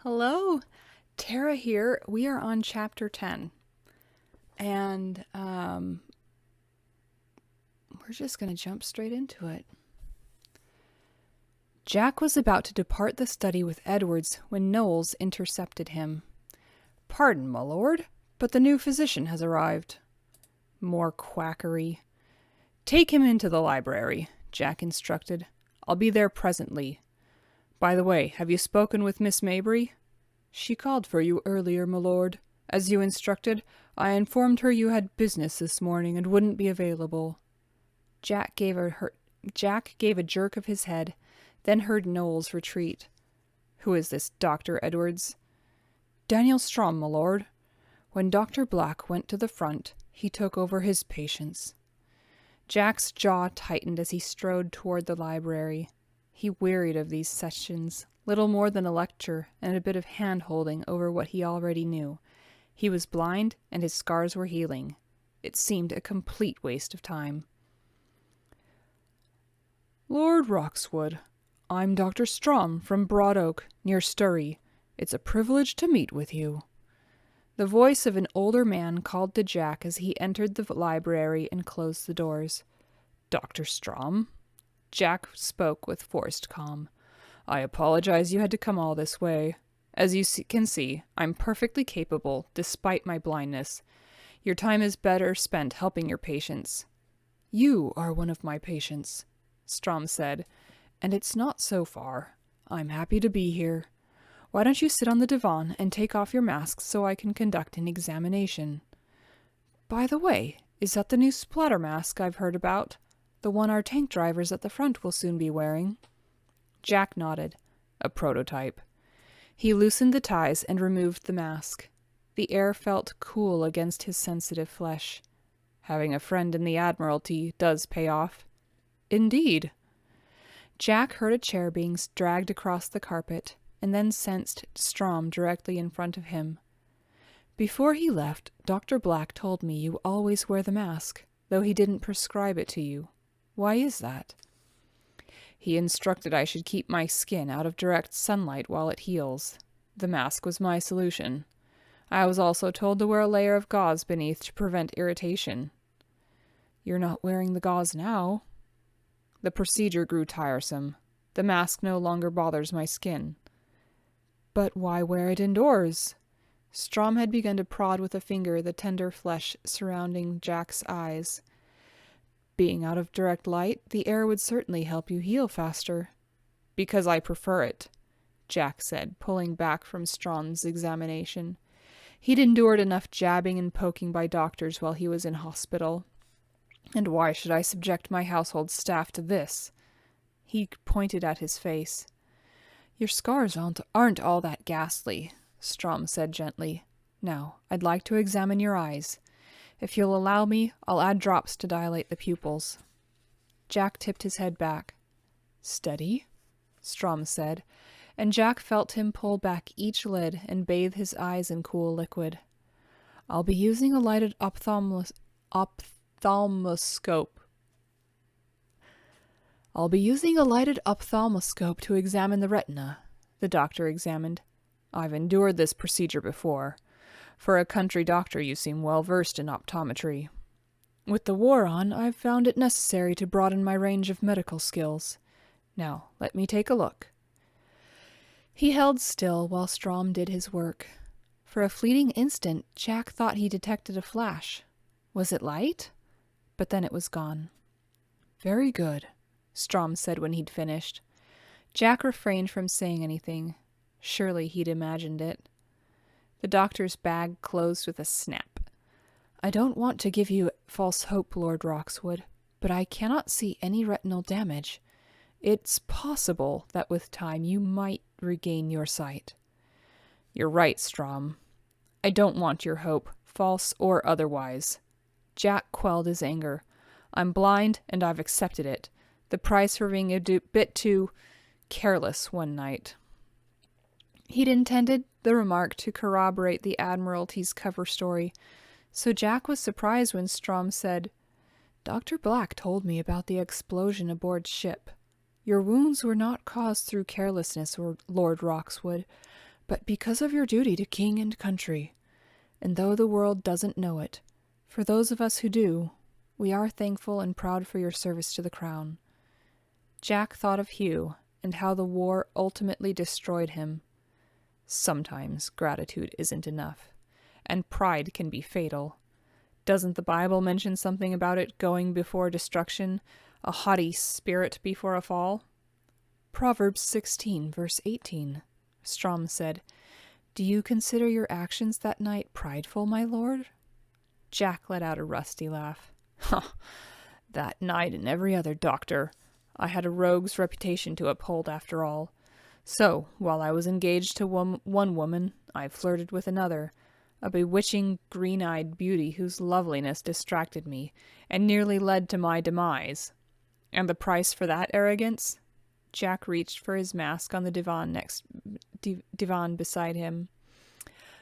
Hello, Tara here. We are on chapter 10. And we're just going to jump straight into it. Jack was about to depart the study with Edwards when Knowles intercepted him. "Pardon, my lord, but the new physician has arrived." More quackery. "Take him into the library," Jack instructed. "I'll be there presently. By the way, have you spoken with Miss Mabry?" "She called for you earlier, my lord. As you instructed, I informed her you had business this morning and wouldn't be available." Jack gave a jerk of his head, then heard Knowles retreat. "Who is this Dr. Edwards?" "Daniel Strom, my lord. When Dr. Black went to the front, he took over his patients." Jack's jaw tightened as he strode toward the library. He wearied of these sessions, little more than a lecture and a bit of hand-holding over what he already knew. He was blind, and his scars were healing. It seemed a complete waste of time. "Lord Roxwood, I'm Dr. Strom from Broad Oak, near Sturry. It's a privilege to meet with you." The voice of an older man called to Jack as he entered the library and closed the doors. "Dr. Strom?" Jack spoke with forced calm. "I apologize you had to come all this way. As you can see, I'm perfectly capable, despite my blindness. Your time is better spent helping your patients." "You are one of my patients," Strom said, "and it's not so far. I'm happy to be here. Why don't you sit on the divan and take off your mask so I can conduct an examination? By the way, is that the new splatter mask I've heard about? The one our tank drivers at the front will soon be wearing?" Jack nodded. "A prototype." He loosened the ties and removed the mask. The air felt cool against his sensitive flesh. Having a friend in the Admiralty does pay off. Indeed. Jack heard a chair being dragged across the carpet, and then sensed Strom directly in front of him. "Before he left, Dr. Black told me you always wear the mask, though he didn't prescribe it to you. Why is that?" "He instructed I should keep my skin out of direct sunlight while it heals. The mask was my solution. I was also told to wear a layer of gauze beneath to prevent irritation." "You're not wearing the gauze now." "The procedure grew tiresome. The mask no longer bothers my skin." "But why wear it indoors?" Strom had begun to prod with a finger the tender flesh surrounding Jack's eyes. "Being out of direct light, the air would certainly help you heal faster." "Because I prefer it," Jack said, pulling back from Strom's examination. He'd endured enough jabbing and poking by doctors while he was in hospital. "And why should I subject my household staff to this?" He pointed at his face. "Your scars aren't all that ghastly," Strom said gently. "Now, I'd like to examine your eyes. If you'll allow me, I'll add drops to dilate the pupils." Jack tipped his head back. "Steady," Strom said, and Jack felt him pull back each lid and bathe his eyes in cool liquid. "I'll be using a lighted ophthalmoscope to examine the retina," the doctor examined. "I've endured this procedure before. For a country doctor, you seem well versed in optometry." "With the war on, I've found it necessary to broaden my range of medical skills. Now, let me take a look." He held still while Strom did his work. For a fleeting instant, Jack thought he detected a flash. Was it light? But then it was gone. "Very good," Strom said when he'd finished. Jack refrained from saying anything. Surely he'd imagined it. The doctor's bag closed with a snap. "I don't want to give you false hope, Lord Roxwood, but I cannot see any retinal damage. It's possible that with time you might regain your sight." "You're right, Strom. I don't want your hope, false or otherwise." Jack quelled his anger. "I'm blind, and I've accepted it. The price for being a bit too careless one night." He'd intended the remark to corroborate the Admiralty's cover story, so Jack was surprised when Strom said, "Dr. Black told me about the explosion aboard ship. Your wounds were not caused through carelessness, Lord Roxwood, but because of your duty to king and country. And though the world doesn't know it, for those of us who do, we are thankful and proud for your service to the crown." Jack thought of Hugh, and how the war ultimately destroyed him. Sometimes gratitude isn't enough, and pride can be fatal. Doesn't the Bible mention something about it going before destruction, a haughty spirit before a fall? Proverbs 16, verse 18. Strom said, "Do you consider your actions that night prideful, my lord?" Jack let out a rusty laugh. "Ha! That night and every other, doctor. I had a rogue's reputation to uphold after all. So, while I was engaged to one woman, I flirted with another, a bewitching green-eyed beauty whose loveliness distracted me and nearly led to my demise. And the price for that arrogance?" Jack reached for his mask on the divan beside him.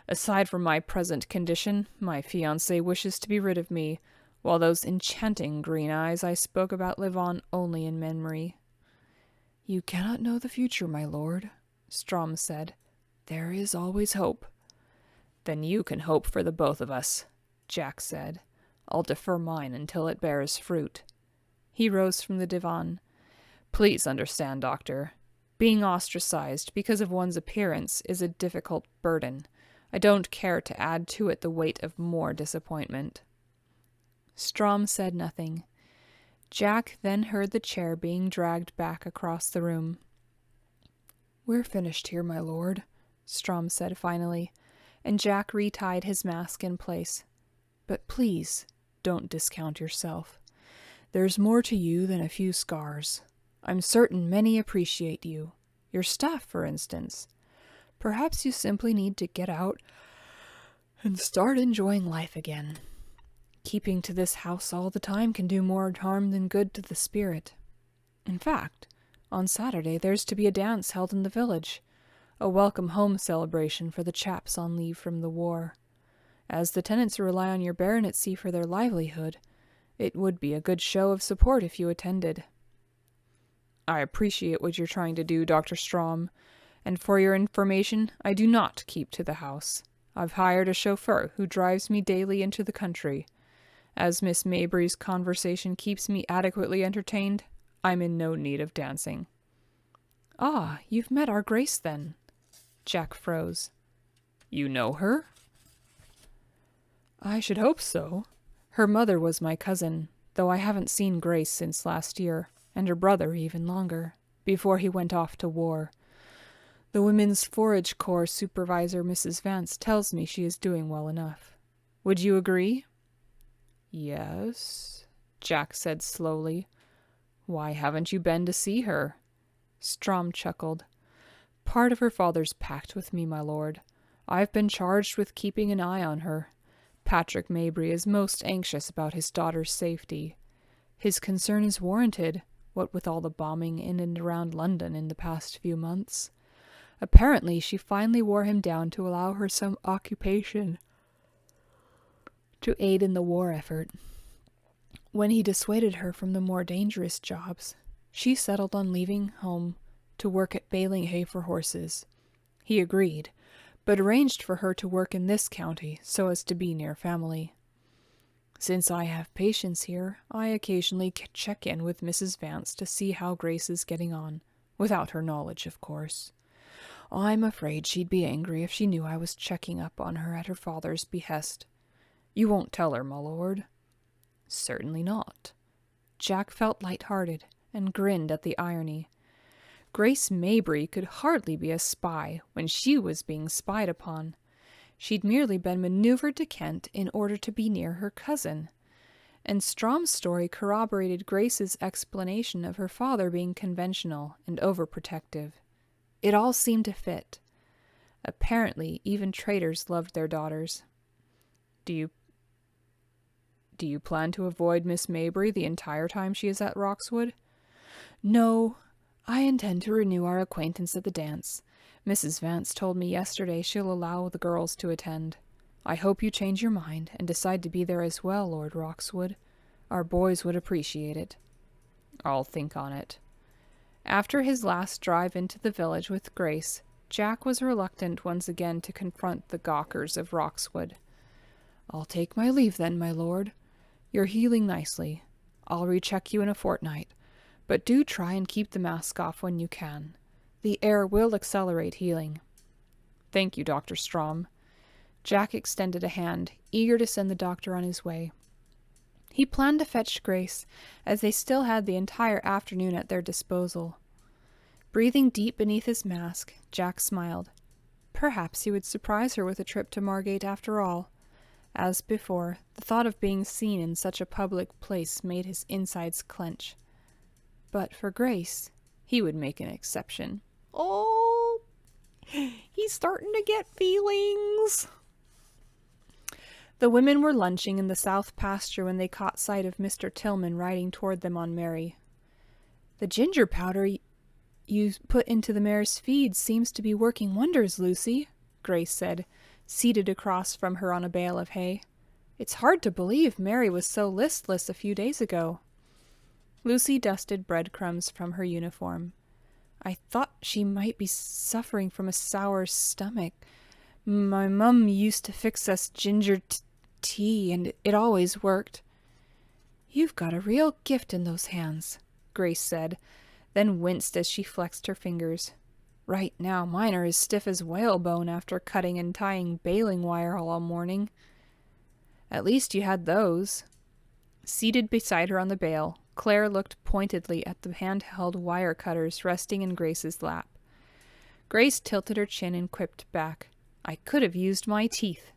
"Aside from my present condition, my fiancé wishes to be rid of me, while those enchanting green eyes I spoke about live on only in memory." "You cannot know the future, my lord," Strom said. "There is always hope." "Then you can hope for the both of us," Jack said. "I'll defer mine until it bears fruit." He rose from the divan. "Please understand, doctor. Being ostracized because of one's appearance is a difficult burden. I don't care to add to it the weight of more disappointment." Strom said nothing. Jack then heard the chair being dragged back across the room. "We're finished here, my lord," Strom said finally, and Jack retied his mask in place. "But please, don't discount yourself. There's more to you than a few scars. I'm certain many appreciate you. Your staff, for instance. Perhaps you simply need to get out and start enjoying life again. Keeping to this house all the time can do more harm than good to the spirit. In fact, on Saturday there's to be a dance held in the village, a welcome home celebration for the chaps on leave from the war. As the tenants rely on your baronetcy for their livelihood, it would be a good show of support if you attended." "I appreciate what you're trying to do, Dr. Strom, and for your information, I do not keep to the house. I've hired a chauffeur who drives me daily into the country. As Miss Mabry's conversation keeps me adequately entertained, I'm in no need of dancing." "Ah, you've met our Grace, then." Jack froze. "You know her?" "I should hope so. Her mother was my cousin, though I haven't seen Grace since last year, and her brother even longer, before he went off to war. The Women's Forage Corps supervisor, Mrs. Vance, tells me she is doing well enough. Would you agree?" "Yes," Jack said slowly. "Why haven't you been to see her?" Strom chuckled. "Part of her father's pact with me, my lord. I've been charged with keeping an eye on her. Patrick Mabry is most anxious about his daughter's safety. His concern is warranted, what with all the bombing in and around London in the past few months. Apparently she finally wore him down to allow her some occupation to aid in the war effort. When he dissuaded her from the more dangerous jobs, she settled on leaving home to work at baling hay for horses. He agreed, but arranged for her to work in this county so as to be near family. Since I have patients here, I occasionally check in with Mrs. Vance to see how Grace is getting on, without her knowledge, of course. I'm afraid she'd be angry if she knew I was checking up on her at her father's behest. You won't tell her, my lord?" "Certainly not." Jack felt light-hearted and grinned at the irony. Grace Mabry could hardly be a spy when she was being spied upon. She'd merely been maneuvered to Kent in order to be near her cousin. And Strom's story corroborated Grace's explanation of her father being conventional and overprotective. It all seemed to fit. Apparently, even traitors loved their daughters. Do you plan to avoid Miss Mabry the entire time she is at Roxwood?" "No. I intend to renew our acquaintance at the dance. Mrs. Vance told me yesterday she'll allow the girls to attend. I hope you change your mind and decide to be there as well, Lord Roxwood. Our boys would appreciate it." "I'll think on it." After his last drive into the village with Grace, Jack was reluctant once again to confront the gawkers of Roxwood. "I'll take my leave then, my lord. You're healing nicely. I'll recheck you in a fortnight, but do try and keep the mask off when you can. The air will accelerate healing." "Thank you, Dr. Strom." Jack extended a hand, eager to send the doctor on his way. He planned to fetch Grace, as they still had the entire afternoon at their disposal. Breathing deep beneath his mask, Jack smiled. Perhaps he would surprise her with a trip to Margate after all. As before, the thought of being seen in such a public place made his insides clench. But for Grace, he would make an exception. Oh, he's starting to get feelings. The women were lunching in the south pasture when they caught sight of Mr. Tillman riding toward them on Mary. "The ginger powder you put into the mare's feed seems to be working wonders, Lucy," Grace said, seated across from her on a bale of hay. "It's hard to believe Mary was so listless a few days ago." Lucy dusted breadcrumbs from her uniform. "I thought she might be suffering from a sour stomach. My mum used to fix us ginger tea, and it always worked." "You've got a real gift in those hands," Grace said, then winced as she flexed her fingers. "Right now mine are as stiff as whalebone after cutting and tying baling wire all morning." "At least you had those." Seated beside her on the bale, Claire looked pointedly at the handheld wire cutters resting in Grace's lap. Grace tilted her chin and quipped back, "I could have used my teeth."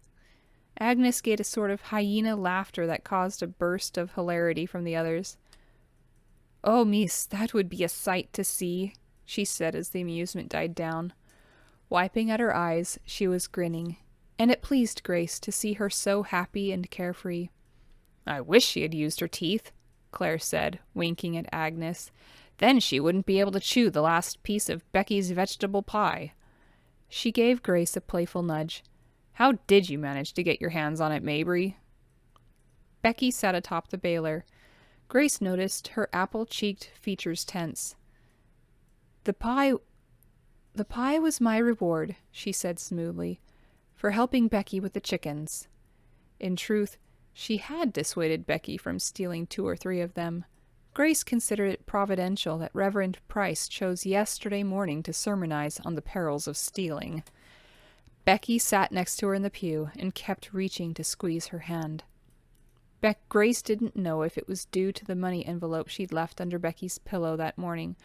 Agnes gave a sort of hyena laughter that caused a burst of hilarity from the others. "Oh, miss, that would be a sight to see," she said as the amusement died down. Wiping at her eyes, she was grinning, and it pleased Grace to see her so happy and carefree. "I wish she had used her teeth," Claire said, winking at Agnes. "Then she wouldn't be able to chew the last piece of Becky's vegetable pie." She gave Grace a playful nudge. "How did you manage to get your hands on it, Mabry?" Becky sat atop the baler. Grace noticed her apple-cheeked features tense. The pie was my reward," she said smoothly, "for helping Becky with the chickens." In truth, she had dissuaded Becky from stealing 2 or 3 of them. Grace considered it providential that Reverend Price chose yesterday morning to sermonize on the perils of stealing. Becky sat next to her in the pew and kept reaching to squeeze her hand. Grace didn't know if it was due to the money envelope she'd left under Becky's pillow that morning,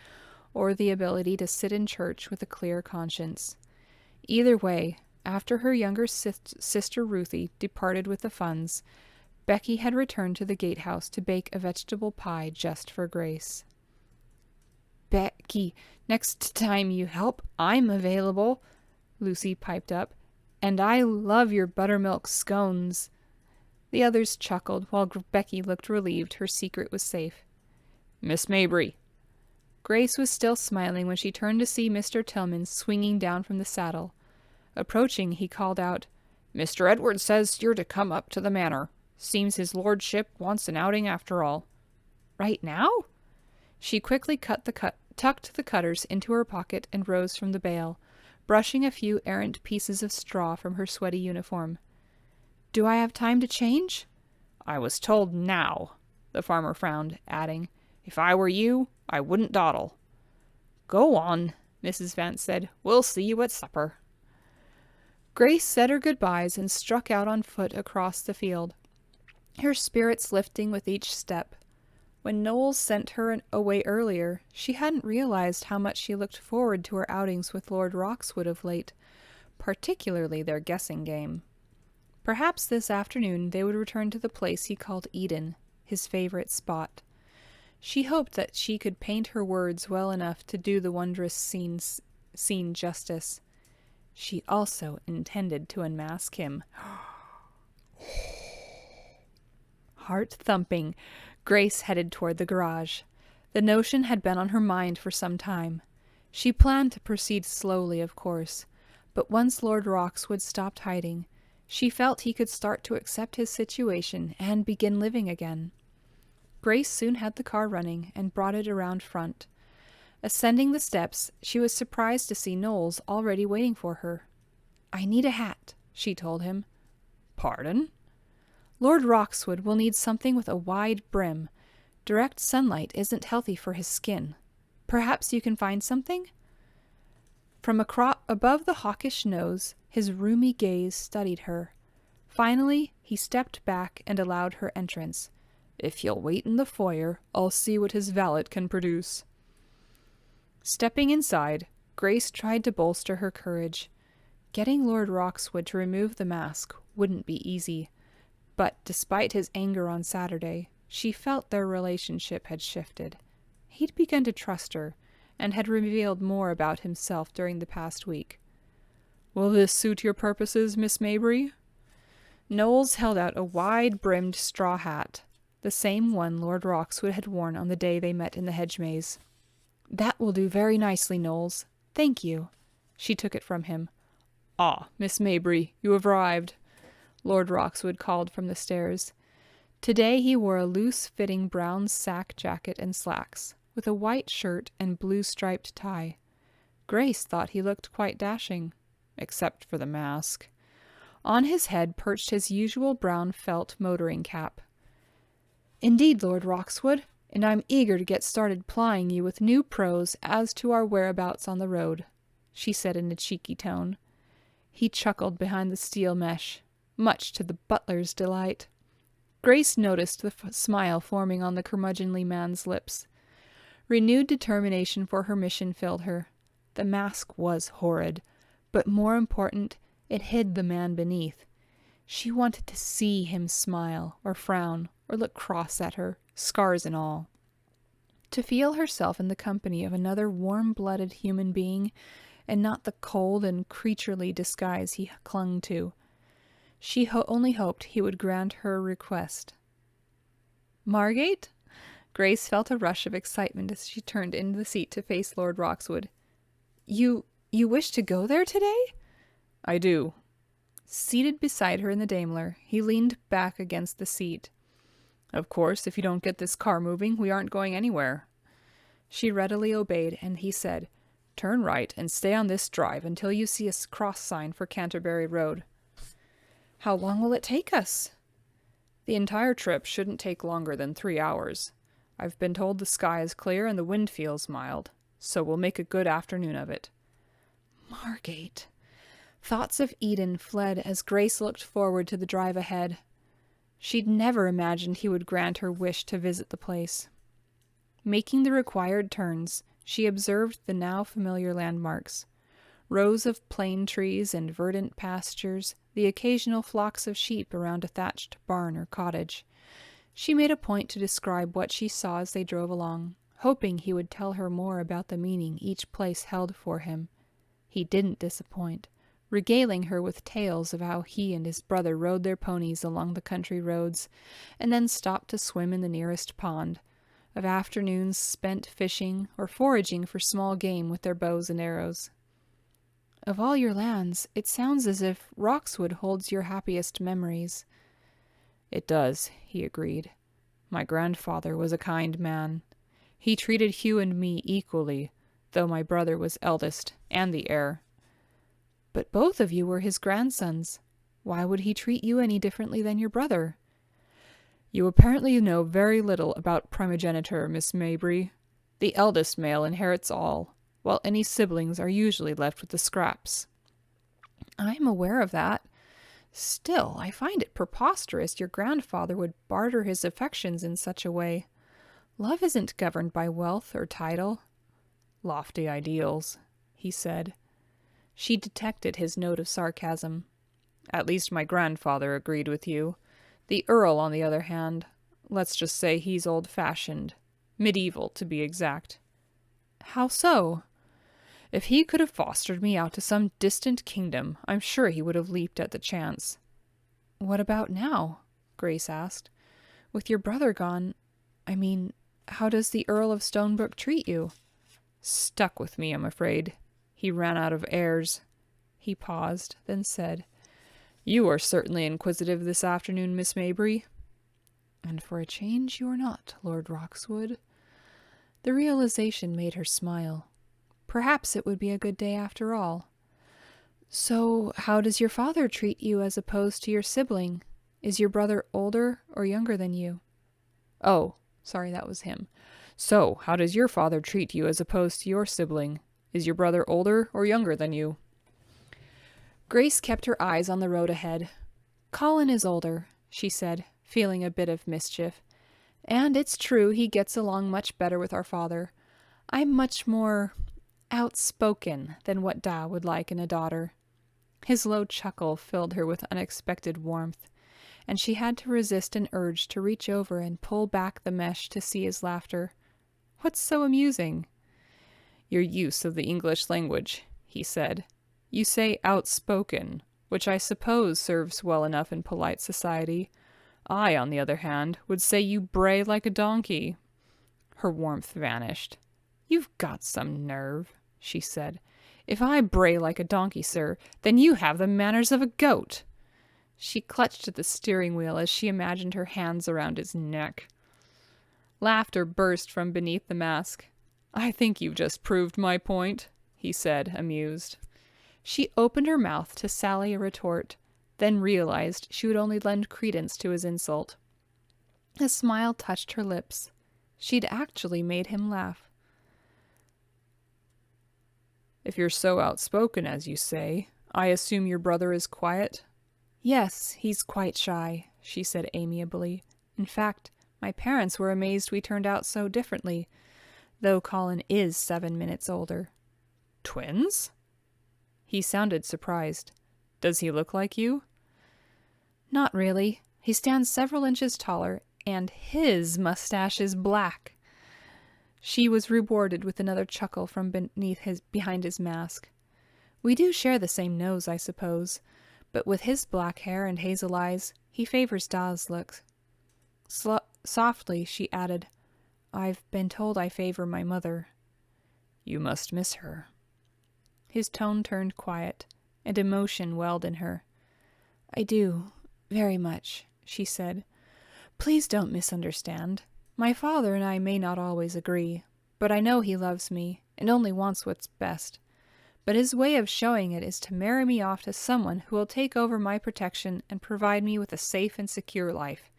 or the ability to sit in church with a clear conscience. Either way, after her younger sister Ruthie departed with the funds, Becky had returned to the gatehouse to bake a vegetable pie just for Grace. "Becky, next time you help, I'm available," Lucy piped up, "and I love your buttermilk scones." The others chuckled, while Becky looked relieved her secret was safe. "Miss Mabry." Grace was still smiling when she turned to see Mr. Tillman swinging down from the saddle. Approaching, he called out, "Mr. Edwards says you're to come up to the manor. Seems his lordship wants an outing after all." "Right now?" She quickly tucked the cutters into her pocket and rose from the bale, brushing a few errant pieces of straw from her sweaty uniform. "Do I have time to change?" "I was told now," the farmer frowned, adding, "If I were you, I wouldn't dawdle." "Go on," Mrs. Vance said. "We'll see you at supper." Grace said her goodbyes and struck out on foot across the field, her spirits lifting with each step. When Knowles sent her away earlier, she hadn't realized how much she looked forward to her outings with Lord Roxwood of late, particularly their guessing game. Perhaps this afternoon they would return to the place he called Eden, his favorite spot. She hoped that she could paint her words well enough to do the wondrous scene justice. She also intended to unmask him. Heart thumping, Grace headed toward the garage. The notion had been on her mind for some time. She planned to proceed slowly, of course, but once Lord Roxwood stopped hiding, she felt he could start to accept his situation and begin living again. Grace soon had the car running and brought it around front. Ascending the steps, she was surprised to see Knowles already waiting for her. "I need a hat," she told him. "Pardon?" "Lord Roxwood will need something with a wide brim. Direct sunlight isn't healthy for his skin. Perhaps you can find something?" From above the hawkish nose, his rheumy gaze studied her. Finally, he stepped back and allowed her entrance. "If you'll wait in the foyer, I'll see what his valet can produce." Stepping inside, Grace tried to bolster her courage. Getting Lord Roxwood to remove the mask wouldn't be easy, but despite his anger on Saturday, she felt their relationship had shifted. He'd begun to trust her, and had revealed more about himself during the past week. "Will this suit your purposes, Miss Mabry?" Knowles held out a wide-brimmed straw hat, the same one Lord Roxwood had worn on the day they met in the hedge maze. "That will do very nicely, Knowles. Thank you." She took it from him. "Ah, Miss Mabry, you have arrived," Lord Roxwood called from the stairs. Today he wore a loose-fitting brown sack jacket and slacks, with a white shirt and blue-striped tie. Grace thought he looked quite dashing, except for the mask. On his head perched his usual brown felt motoring cap. "Indeed, Lord Roxwood, and I'm eager to get started plying you with new prose as to our whereabouts on the road," she said in a cheeky tone. He chuckled behind the steel mesh, much to the butler's delight. Grace noticed the smile forming on the curmudgeonly man's lips. Renewed determination for her mission filled her. The mask was horrid, but more important, it hid the man beneath. She wanted to see him smile, or frown, or look cross at her, scars and all. To feel herself in the company of another warm-blooded human being, and not the cold and creaturely disguise he clung to. She only hoped he would grant her request. "Margate?" Grace felt a rush of excitement as she turned into the seat to face Lord Roxwood. You wish to go there today?" "I do." Seated beside her in the Daimler, he leaned back against the seat. "Of course, if you don't get this car moving, we aren't going anywhere." She readily obeyed, and he said, "Turn right and stay on this drive until you see a cross sign for Canterbury Road." "How long will it take us?" "The entire trip shouldn't take longer than 3 hours. I've been told the sky is clear and the wind feels mild, so we'll make a good afternoon of it." Margate. Thoughts of Eden fled as Grace looked forward to the drive ahead. She'd never imagined he would grant her wish to visit the place. Making the required turns, she observed the now familiar landmarks. Rows of plane trees and verdant pastures, the occasional flocks of sheep around a thatched barn or cottage. She made a point to describe what she saw as they drove along, hoping he would tell her more about the meaning each place held for him. He didn't disappoint, regaling her with tales of how he and his brother rode their ponies along the country roads, and then stopped to swim in the nearest pond, of afternoons spent fishing or foraging for small game with their bows and arrows. "Of all your lands, it sounds as if Roxwood holds your happiest memories." "It does," he agreed. "My grandfather was a kind man. He treated Hugh and me equally, though my brother was eldest and the heir." "But both of you were his grandsons. Why would he treat you any differently than your brother?" "You apparently know very little about primogeniture, Miss Mabry. The eldest male inherits all, while any siblings are usually left with the scraps." "I am aware of that. Still, I find it preposterous your grandfather would barter his affections in such a way. Love isn't governed by wealth or title." "Lofty ideals," he said. She detected his note of sarcasm. "At least my grandfather agreed with you. The Earl, on the other hand, let's just say he's old-fashioned. Medieval, to be exact." "How so?" "If he could have fostered me out to some distant kingdom, I'm sure he would have leaped at the chance." "What about now?" Grace asked. "With your brother gone, how does the Earl of Stonebrook treat you?" "Stuck with me, I'm afraid. He ran out of heirs." He paused, then said, "You are certainly inquisitive this afternoon, Miss Mabry." "And for a change you are not, Lord Roxwood." The realization made her smile. Perhaps it would be a good day after all. So, how does your father treat you as opposed to your sibling? Is your brother older or younger than you? Oh, sorry, that was him. So, how does your father treat you as opposed to your sibling? Is your brother older or younger than you? Grace kept her eyes on the road ahead. Colin is older, she said, feeling a bit of mischief. And it's true he gets along much better with our father. I'm much more outspoken than what Da would like in a daughter. His low chuckle filled her with unexpected warmth, and she had to resist an urge to reach over and pull back the mesh to see his laughter. What's so amusing? Your use of the English language, he said. You say outspoken, which I suppose serves well enough in polite society. I, on the other hand, would say you bray like a donkey. Her warmth vanished. You've got some nerve, she said. If I bray like a donkey, sir, then you have the manners of a goat. She clutched at the steering wheel as she imagined her hands around his neck. Laughter burst from beneath the mask. I think you've just proved my point, he said, amused. She opened her mouth to sally a retort, then realized she would only lend credence to his insult. A smile touched her lips. She'd actually made him laugh. If you're so outspoken as you say, I assume your brother is quiet? Yes, he's quite shy, she said amiably. In fact, my parents were amazed we turned out so differently, though Colin is 7 minutes older. Twins? He sounded surprised. Does he look like you? Not really. He stands several inches taller, and his mustache is black. She was rewarded with another chuckle from behind his mask. We do share the same nose, I suppose, but with his black hair and hazel eyes, he favors Da's looks. Softly, she added, I've been told I favor my mother. You must miss her. His tone turned quiet, and emotion welled in her. I do, very much, she said. Please don't misunderstand. My father and I may not always agree, but I know he loves me, and only wants what's best. But his way of showing it is to marry me off to someone who will take over my protection and provide me with a safe and secure life.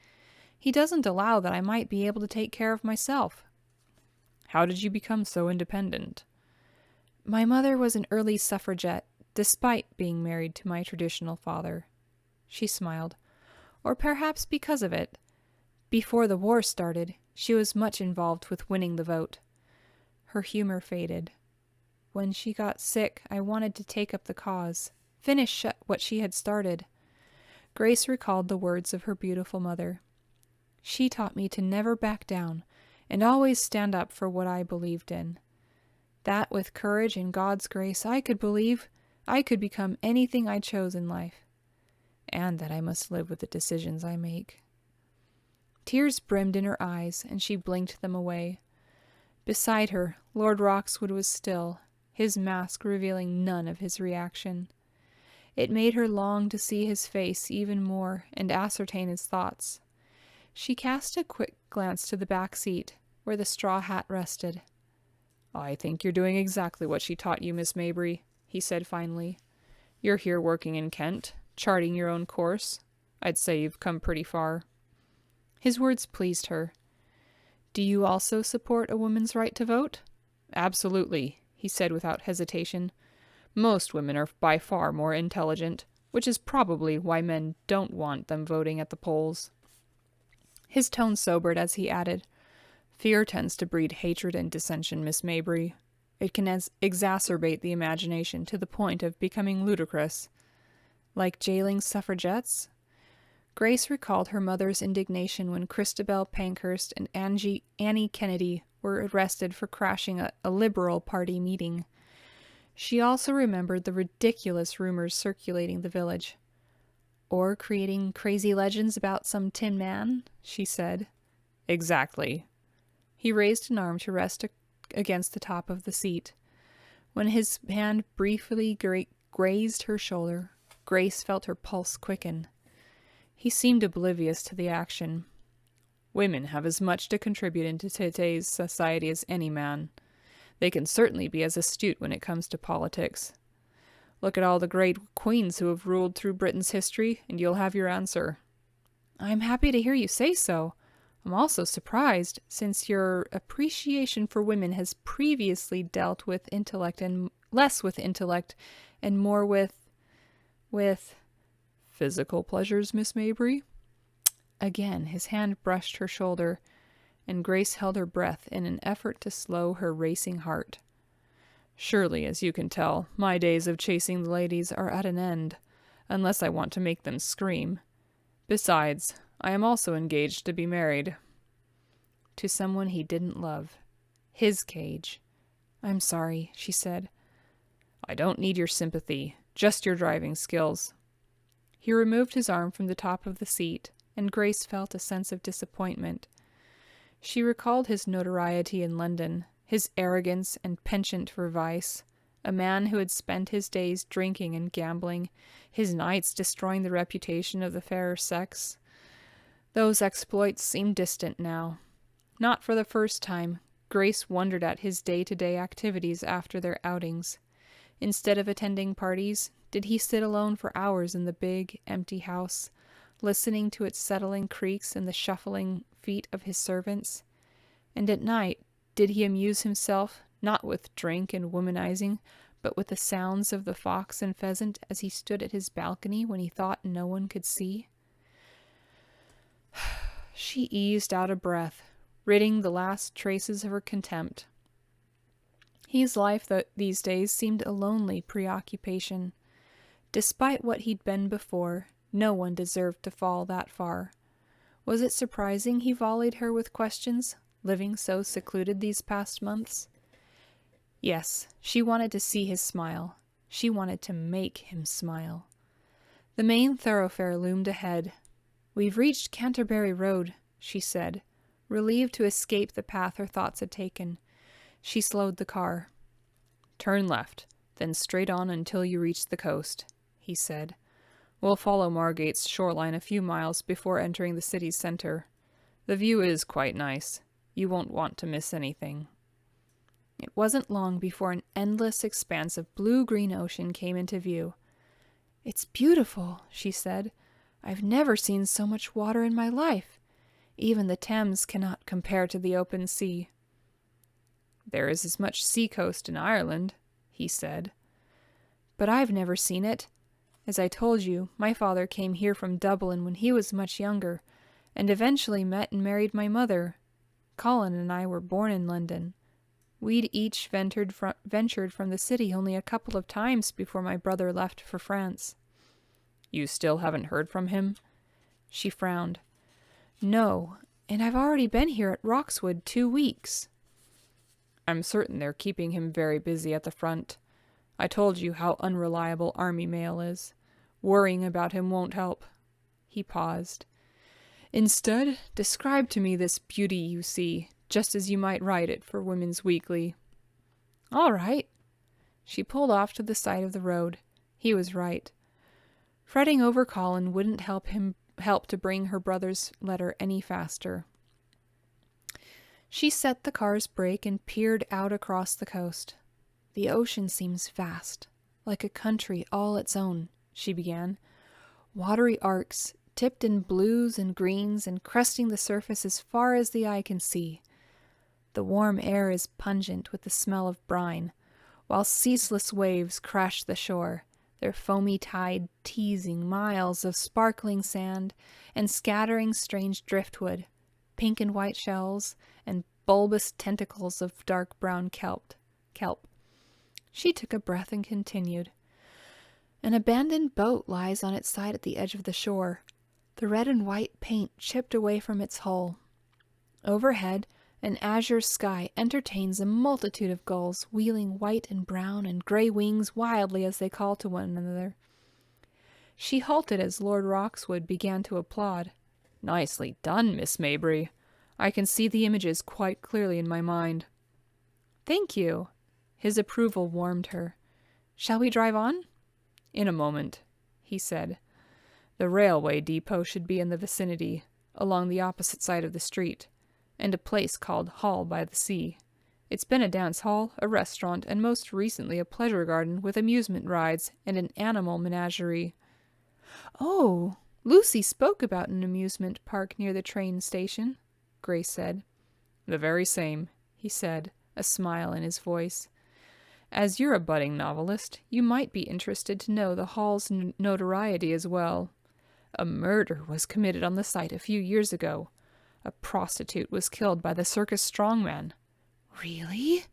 He doesn't allow that I might be able to take care of myself. How did you become so independent? My mother was an early suffragette, despite being married to my traditional father. She smiled. Or perhaps because of it. Before the war started, she was much involved with winning the vote. Her humor faded. When she got sick, I wanted to take up the cause, finish what she had started. Grace recalled the words of her beautiful mother. She taught me to never back down, and always stand up for what I believed in. That with courage and God's grace I could become anything I chose in life, and that I must live with the decisions I make. Tears brimmed in her eyes, and she blinked them away. Beside her, Lord Roxwood was still, his mask revealing none of his reaction. It made her long to see his face even more and ascertain his thoughts. She cast a quick glance to the back seat, where the straw hat rested. I think you're doing exactly what she taught you, Miss Mabry, he said finally. You're here working in Kent, charting your own course. I'd say you've come pretty far. His words pleased her. Do you also support a woman's right to vote? Absolutely, he said without hesitation. Most women are by far more intelligent, which is probably why men don't want them voting at the polls. His tone sobered as he added, Fear tends to breed hatred and dissension, Miss Mabry. It can exacerbate the imagination to the point of becoming ludicrous. Like jailing suffragettes? Grace recalled her mother's indignation when Christabel Pankhurst and Annie Kennedy were arrested for crashing a Liberal Party meeting. She also remembered the ridiculous rumors circulating the village. Or creating crazy legends about some tin man, she said. Exactly. He raised an arm to rest against the top of the seat. When his hand briefly grazed her shoulder, Grace felt her pulse quicken. He seemed oblivious to the action. Women have as much to contribute into today's society as any man. They can certainly be as astute when it comes to politics. Look at all the great queens who have ruled through Britain's history, and you'll have your answer. I'm happy to hear you say so. I'm also surprised, since your appreciation for women has previously dealt with intellect and less with intellect and more with physical pleasures, Miss Mabry. Again, his hand brushed her shoulder, and Grace held her breath in an effort to slow her racing heart. Surely, as you can tell, my days of chasing the ladies are at an end, unless I want to make them scream. Besides, I am also engaged to be married. To someone he didn't love. His cage. I'm sorry, she said. I don't need your sympathy, just your driving skills. He removed his arm from the top of the seat, and Grace felt a sense of disappointment. She recalled his notoriety in London, his arrogance and penchant for vice, a man who had spent his days drinking and gambling, his nights destroying the reputation of the fairer sex. Those exploits seemed distant now. Not for the first time, Grace wondered at his day-to-day activities after their outings. Instead of attending parties, did he sit alone for hours in the big, empty house, listening to its settling creaks and the shuffling feet of his servants? And at night, did he amuse himself, not with drink and womanizing, but with the sounds of the fox and pheasant as he stood at his balcony when he thought no one could see? She eased out a breath, ridding the last traces of her contempt. His life these days seemed a lonely preoccupation. Despite what he'd been before, no one deserved to fall that far. Was it surprising he volleyed her with questions, living so secluded these past months? Yes, she wanted to see his smile. She wanted to make him smile. The main thoroughfare loomed ahead. We've reached Canterbury Road, she said, relieved to escape the path her thoughts had taken. She slowed the car. Turn left, then straight on until you reach the coast, he said. We'll follow Margate's shoreline a few miles before entering the city's center. The view is quite nice. You won't want to miss anything. It wasn't long before an endless expanse of blue-green ocean came into view. It's beautiful, she said. I've never seen so much water in my life. Even the Thames cannot compare to the open sea. There is as much sea-coast in Ireland, he said. But I've never seen it. As I told you, my father came here from Dublin when he was much younger, and eventually met and married my mother. Colin and I were born in London. We'd each ventured from the city only a couple of times before my brother left for France. You still haven't heard from him? She frowned. No, and I've already been here at Roxwood 2 weeks. I'm certain they're keeping him very busy at the front. I told you how unreliable army mail is. Worrying about him won't help. He paused. Instead, describe to me this beauty you see, just as you might write it for Women's Weekly. All right. She pulled off to the side of the road. He was right. Fretting over Colin wouldn't help to bring her brother's letter any faster. She set the car's brake and peered out across the coast. The ocean seems vast, like a country all its own, she began. Watery arcs, tipped in blues and greens and cresting the surface as far as the eye can see. The warm air is pungent with the smell of brine, while ceaseless waves crash the shore, their foamy tide teasing miles of sparkling sand and scattering strange driftwood, pink and white shells, and bulbous tentacles of dark brown kelp. She took a breath and continued. An abandoned boat lies on its side at the edge of the shore, the red and white paint chipped away from its hull. Overhead, an azure sky entertains a multitude of gulls, wheeling white and brown and gray wings wildly as they call to one another. She halted as Lord Roxwood began to applaud. Nicely done, Miss Mabry. I can see the images quite clearly in my mind. Thank you. His approval warmed her. Shall we drive on? In a moment, he said. The railway depot should be in the vicinity. along the opposite side of the street, and a place called Hall by the Sea. It's been a dance hall, a restaurant, and most recently a pleasure garden with amusement rides and an animal menagerie. Oh, Lucy spoke about an amusement park near the train station, Grace said. The very same, he said, a smile in his voice. As you're a budding novelist, you might be interested to know the hall's notoriety as well. A murder was committed on the site a few years ago. A prostitute was killed by the circus strongman. Really?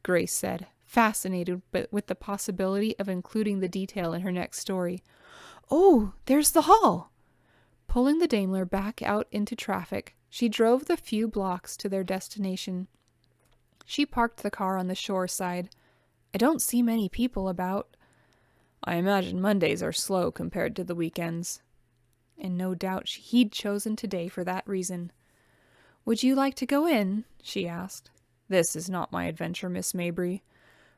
Grace said, fascinated with the possibility of including the detail in her next story. Oh, there's the hall! Pulling the Daimler back out into traffic, she drove the few blocks to their destination. She parked the car on the shore side. I don't see many people about. I imagine Mondays are slow compared to the weekends. And no doubt he'd chosen today for that reason. Would you like to go in? She asked. This is not my adventure, Miss Mabry.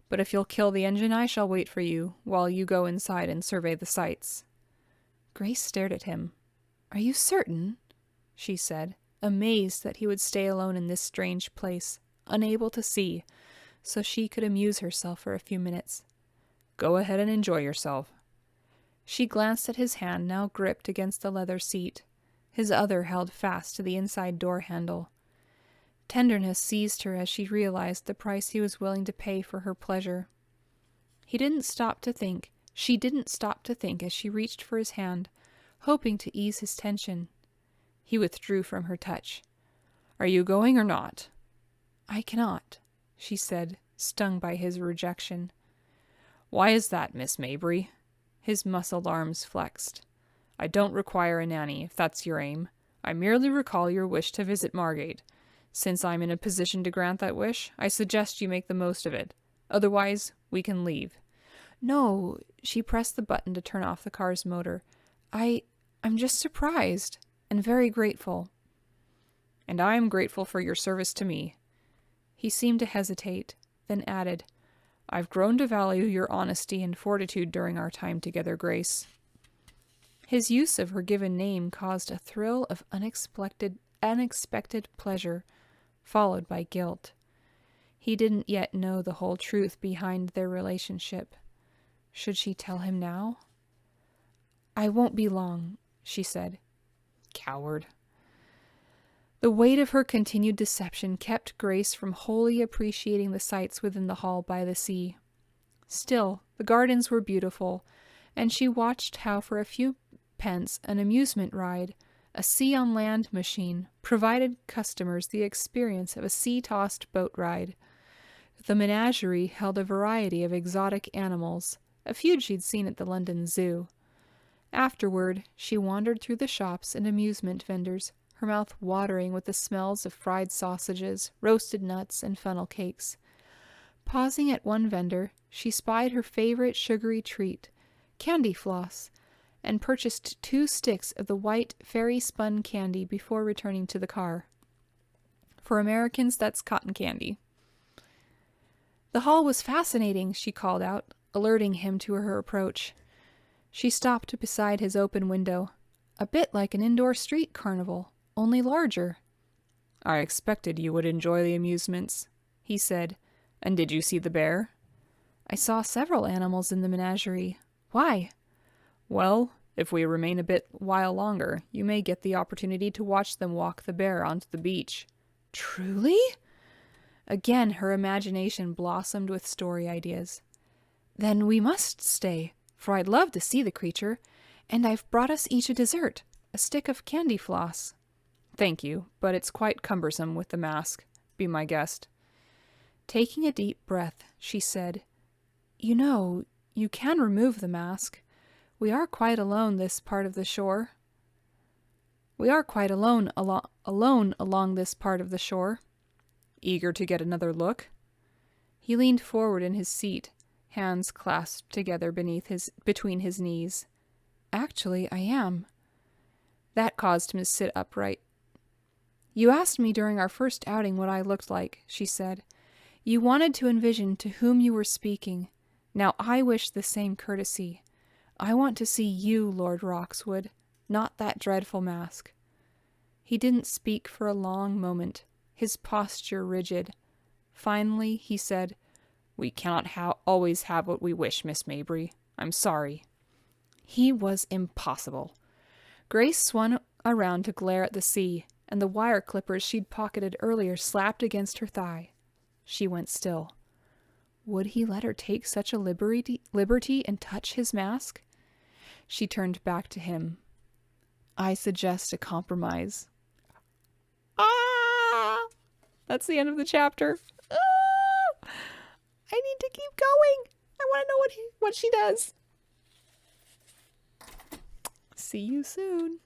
But if you'll kill the engine, I shall wait for you, while you go inside and survey the sights. Grace stared at him. Are you certain? She said, amazed that he would stay alone in this strange place, unable to see, so she could amuse herself for a few minutes. Go ahead and enjoy yourself. She glanced at his hand, now gripped against the leather seat, his other held fast to the inside door handle. Tenderness seized her as she realized the price he was willing to pay for her pleasure. She didn't stop to think as she reached for his hand, hoping to ease his tension. He withdrew from her touch. Are you going or not? I cannot, she said, stung by his rejection. Why is that, Miss Mabry? His muscled arms flexed. I don't require a nanny, if that's your aim. I merely recall your wish to visit Margate. Since I'm in a position to grant that wish, I suggest you make the most of it. Otherwise, we can leave. No, she pressed the button to turn off the car's motor. I'm just surprised, and very grateful. And I am grateful for your service to me. He seemed to hesitate, then added, I've grown to value your honesty and fortitude during our time together, Grace. His use of her given name caused a thrill of unexpected pleasure, followed by guilt. He didn't yet know the whole truth behind their relationship. Should she tell him now? I won't be long, she said. Coward. The weight of her continued deception kept Grace from wholly appreciating the sights within the hall by the sea. Still, the gardens were beautiful, and she watched how for a few pence an amusement ride, a sea-on-land machine, provided customers the experience of a sea-tossed boat ride. The menagerie held a variety of exotic animals, a few she'd seen at the London Zoo. Afterward, she wandered through the shops and amusement vendors, her mouth watering with the smells of fried sausages, roasted nuts, and funnel cakes. Pausing at one vendor, she spied her favorite sugary treat, candy floss, and purchased 2 sticks of the white fairy-spun candy before returning to the car. For Americans, that's cotton candy. The hall was fascinating, she called out, alerting him to her approach. She stopped beside his open window. A bit like an indoor street carnival, only larger. I expected you would enjoy the amusements, he said. And did you see the bear? I saw several animals in the menagerie. Why? Well, if we remain a while longer, you may get the opportunity to watch them walk the bear onto the beach. Truly? Again, her imagination blossomed with story ideas. Then we must stay, for I'd love to see the creature, and I've brought us each a dessert, a stick of candy floss. Thank you, but it's quite cumbersome with the mask. Be my guest. Taking a deep breath, she said, You know, you can remove the mask. We are quite alone this part of the shore. We are quite alone along this part of the shore. Eager to get another look? He leaned forward in his seat, hands clasped together between his knees. Actually, I am. That caused him to sit upright. You asked me during our first outing what I looked like, she said. You wanted to envision to whom you were speaking. Now I wish the same courtesy. I want to see you, Lord Roxwood, not that dreadful mask. He didn't speak for a long moment, his posture rigid. Finally, he said, "We cannot always have what we wish, Miss Mabry. I'm sorry." He was impossible. Grace swung around to glare at the sea, and the wire clippers she'd pocketed earlier slapped against her thigh. She went still. Would he let her take such a liberty and touch his mask? She turned back to him. "I suggest a compromise." Ah! That's the end of the chapter. Ah! I need to keep going. I want to know what she does. See you soon.